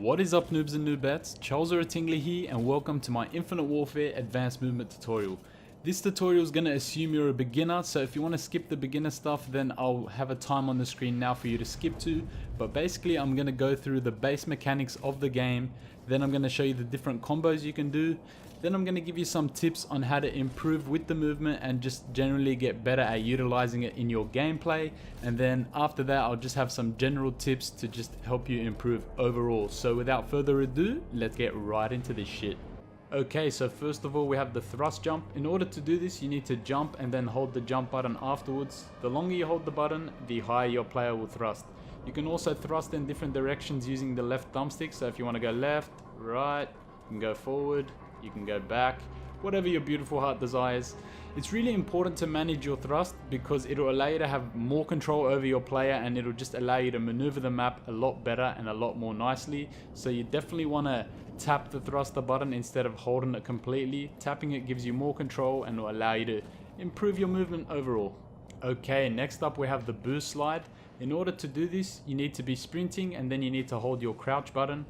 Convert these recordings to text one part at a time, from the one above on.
What is up, noobs and noobettes? Charles Tingley here, and welcome to my Infinite Warfare Advanced Movement tutorial. This tutorial is going to assume you're a beginner, so if you want to skip the beginner stuff, then I'll have a time on the screen now for you to skip to. But basically I'm going to go through the base mechanics of the game, then I'm going to show you the different combos you can do, then I'm going to give you some tips on how to improve with the movement and just generally get better at utilizing it in your gameplay, and then after that I'll just have some general tips to just help you improve overall. So without further ado, let's get right into this shit. Okay, so first of all we have the thrust jump. In order to do this, you need to jump and then hold the jump button afterwards. The longer you hold the button, the higher your player will thrust. You can also thrust in different directions using the left thumbstick, so if you want to go left, right, you can go forward, you can go back, whatever your beautiful heart desires. It's really important to manage your thrust because it'll allow you to have more control over your player, and it'll just allow you to maneuver the map a lot better and a lot more nicely. So you definitely want to tap the thruster button instead of holding it completely. Tapping it gives you more control and will allow you to improve your movement overall. Okay, next up we have the boost slide. In order to do this, you need to be sprinting and then you need to hold your crouch button.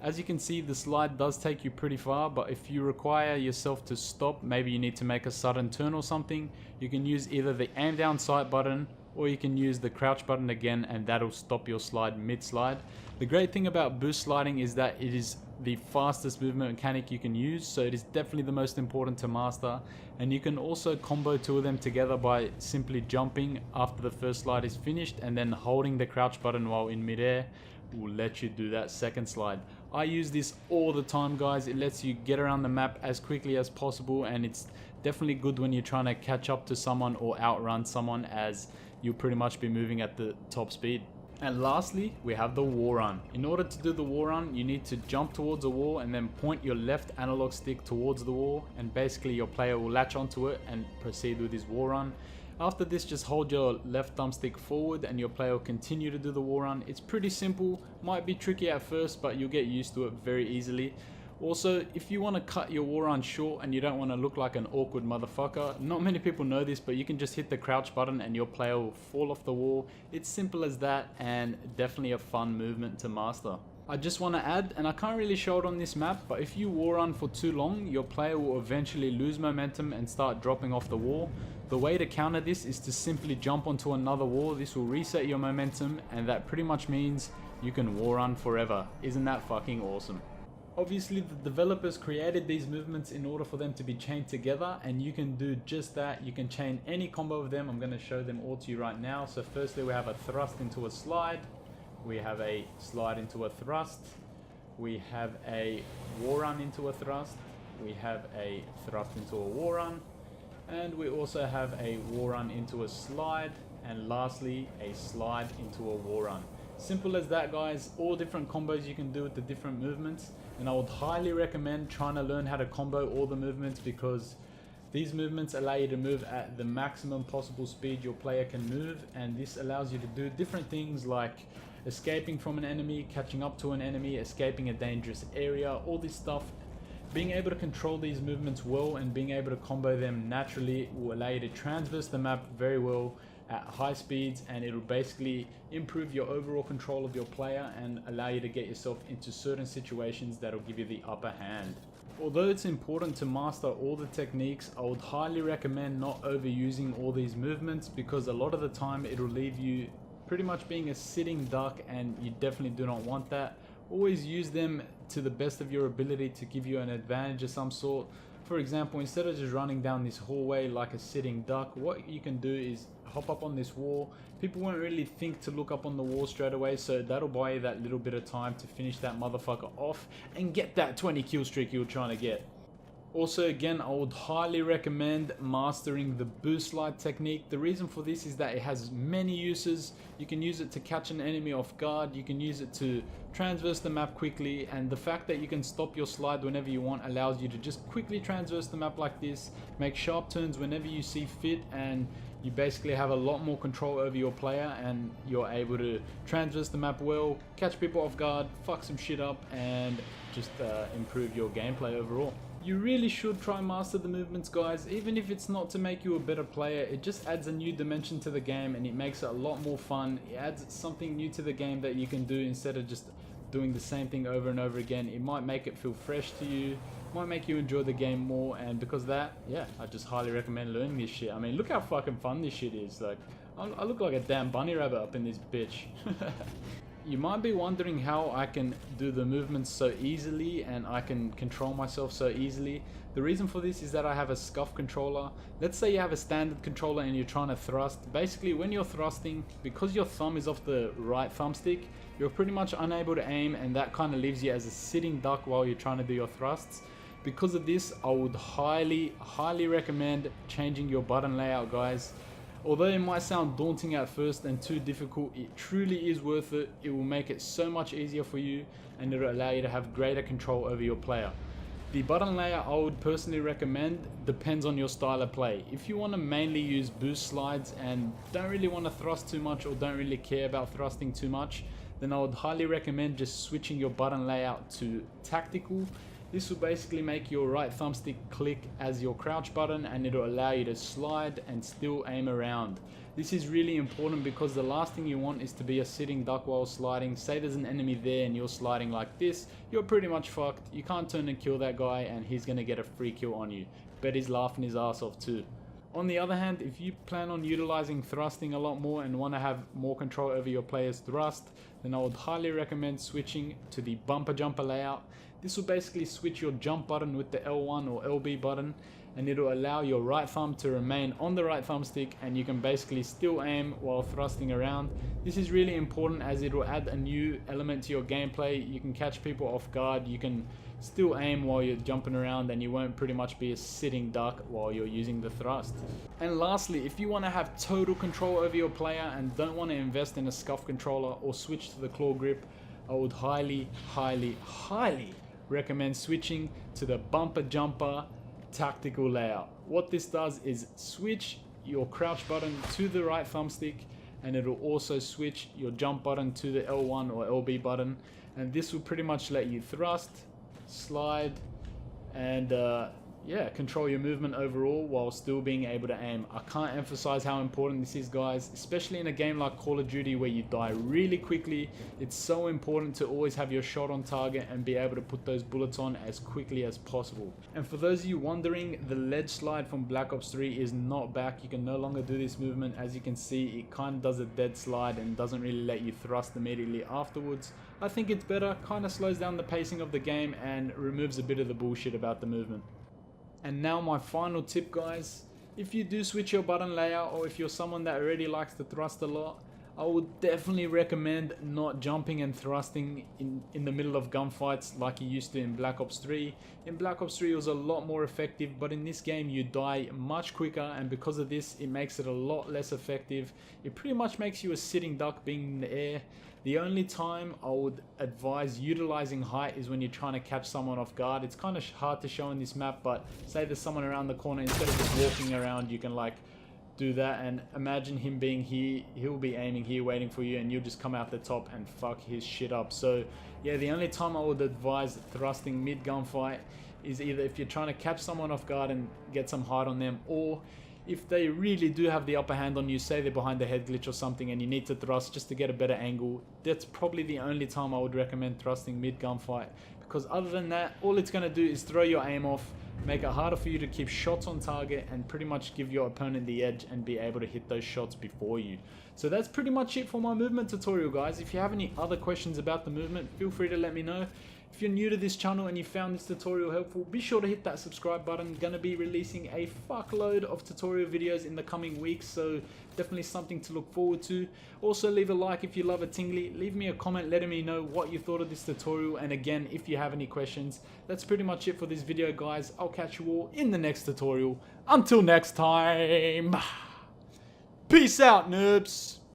As you can see, the slide does take you pretty far, but if you require yourself to stop, maybe you need to make a sudden turn or something, you can use either the aim down sight button or you can use the crouch button again, and that'll stop your slide mid-slide. The great thing about boost sliding is that it is the fastest movement mechanic you can use, so it is definitely the most important to master. And you can also combo two of them together by simply jumping after the first slide is finished and then holding the crouch button while in midair will let you do that second slide. I use this all the time, guys. It lets you get around the map as quickly as possible, and it's definitely good when you're trying to catch up to someone or outrun someone, as you'll pretty much be moving at the top speed. And lastly, we have the wall run. In order to do the wall run, you need to jump towards a wall and then point your left analog stick towards the wall, and basically your player will latch onto it and proceed with his wall run. After this, just hold your left thumbstick forward and your player will continue to do the wall run. It's pretty simple, might be tricky at first, but you'll get used to it very easily. Also, if you want to cut your wall run short and you don't want to look like an awkward motherfucker, not many people know this, but you can just hit the crouch button and your player will fall off the wall. It's simple as that, and definitely a fun movement to master. I just want to add, and I can't really show it on this map, but if you wall run for too long, your player will eventually lose momentum and start dropping off the wall. The way to counter this is to simply jump onto another wall. This will reset your momentum, and that pretty much means you can wall run forever. Isn't that fucking awesome? Obviously, the developers created these movements in order for them to be chained together, and you can do just that. You can chain any combo of them. I'm going to show them all to you right now. So firstly, we have a thrust into a slide. We have a slide into a thrust. We have a wall run into a thrust. We have a thrust into a wall run. And we also have a wall run into a slide. And lastly, a slide into a wall run. Simple as that, guys. All different combos you can do with the different movements. And I would highly recommend trying to learn how to combo all the movements, because these movements allow you to move at the maximum possible speed your player can move. And this allows you to do different things like escaping from an enemy, catching up to an enemy, escaping a dangerous area, all this stuff. Being able to control these movements well and being able to combo them naturally will allow you to traverse the map very well at high speeds, and it'll basically improve your overall control of your player and allow you to get yourself into certain situations that'll give you the upper hand. Although it's important to master all the techniques, I would highly recommend not overusing all these movements, because a lot of the time it'll leave you pretty much being a sitting duck, and you definitely do not want that. Always use them to the best of your ability to give you an advantage of some sort. For example, instead of just running down this hallway like a sitting duck, what you can do is hop up on this wall. People won't really think to look up on the wall straight away, so that'll buy you that little bit of time to finish that motherfucker off and get that 20 kill streak you were trying to get. Also, again, I would highly recommend mastering the boost slide technique. The reason for this is that it has many uses. You can use it to catch an enemy off guard, you can use it to traverse the map quickly, and the fact that you can stop your slide whenever you want allows you to just quickly traverse the map like this, make sharp turns whenever you see fit, and you basically have a lot more control over your player, and you're able to traverse the map well, catch people off guard, fuck some shit up, and just improve your gameplay overall. You really should try master the movements, guys. Even if it's not to make you a better player, it just adds a new dimension to the game and it makes it a lot more fun. It adds something new to the game that you can do instead of just doing the same thing over and over again. It might make it feel fresh to you, might make you enjoy the game more, and because of that, yeah, I just highly recommend learning this shit. I mean, look how fucking fun this shit is. Like, I look like a damn bunny rabbit up in this bitch. You might be wondering how I can do the movements so easily and I can control myself so easily. The reason for this is that I have a SCUF controller. Let's say you have a standard controller and you're trying to thrust. Basically, when you're thrusting, because your thumb is off the right thumbstick, you're pretty much unable to aim, and that kind of leaves you as a sitting duck while you're trying to do your thrusts. Because of this, I would highly recommend changing your button layout, guys. Although it might sound daunting at first and too difficult, it truly is worth it. It will make it so much easier for you, and it will allow you to have greater control over your player. The button layout I would personally recommend depends on your style of play. If you want to mainly use boost slides and don't really want to thrust too much or don't really care about thrusting too much, then I would highly recommend just switching your button layout to tactical. This will basically make your right thumbstick click as your crouch button, and it will allow you to slide and still aim around. This is really important because the last thing you want is to be a sitting duck while sliding. Say there's an enemy there and you're sliding like this, you're pretty much fucked. You can't turn and kill that guy and he's gonna get a free kill on you. Bet he's laughing his ass off too. On the other hand, if you plan on utilizing thrusting a lot more and want to have more control over your player's thrust, then I would highly recommend switching to the bumper jumper layout. This will basically switch your jump button with the L1 or LB button, and it will allow your right thumb to remain on the right thumbstick, and you can basically still aim while thrusting around. This is really important as it will add a new element to your gameplay. You can catch people off guard, you can still aim while you're jumping around, and you won't pretty much be a sitting duck while you're using the thrust. And lastly, if you want to have total control over your player and don't want to invest in a SCUF controller or switch to the claw grip, I would highly recommend switching to the bumper jumper tactical layout. What this does is switch your crouch button to the right thumbstick, and it will also switch your jump button to the L1 or LB button, and this will pretty much let you thrust, slide, and yeah, control your movement overall while still being able to aim. I can't emphasize how important this is, guys, especially in a game like Call of Duty where you die really quickly. It's so important to always have your shot on target and be able to put those bullets on as quickly as possible. And for those of you wondering, the ledge slide from Black Ops 3 is not back. You can no longer do this movement. As you can see, it kind of does a dead slide and doesn't really let you thrust immediately afterwards. I think it's better, kind of slows down the pacing of the game and removes a bit of the bullshit about the movement. And now my final tip, guys. If you do switch your button layout, or if you're someone that already likes to thrust a lot, I would definitely recommend not jumping and thrusting in the middle of gunfights like you used to in Black Ops 3. In Black Ops 3 it was a lot more effective, but in this game you die much quicker, and because of this it makes it a lot less effective. It pretty much makes you a sitting duck being in the air. The only time I would advise utilizing height is when you're trying to catch someone off guard. It's kind of hard to show in this map, but say there's someone around the corner, instead of just walking around, you can like do that, and imagine him being here, he'll be aiming here waiting for you, and you'll just come out the top and fuck his shit up. So yeah, the only time I would advise thrusting mid gunfight is either if you're trying to catch someone off guard and get some height on them, or if they really do have the upper hand on you, say they're behind the head glitch or something and you need to thrust just to get a better angle. That's probably the only time I would recommend thrusting mid gunfight, because other than that, all it's going to do is throw your aim off, make it harder for you to keep shots on target, and pretty much give your opponent the edge and be able to hit those shots before you. So that's pretty much it for my movement tutorial, guys. If you have any other questions about the movement, feel free to let me know. If you're new to this channel and you found this tutorial helpful, be sure to hit that subscribe button. Gonna be releasing a fuckload of tutorial videos in the coming weeks, so definitely something to look forward to. Also, leave a like if you love a tingly. Leave me a comment letting me know what you thought of this tutorial, and again, if you have any questions. That's pretty much it for this video, guys. I'll catch you all in the next tutorial. Until next time, peace out, noobs.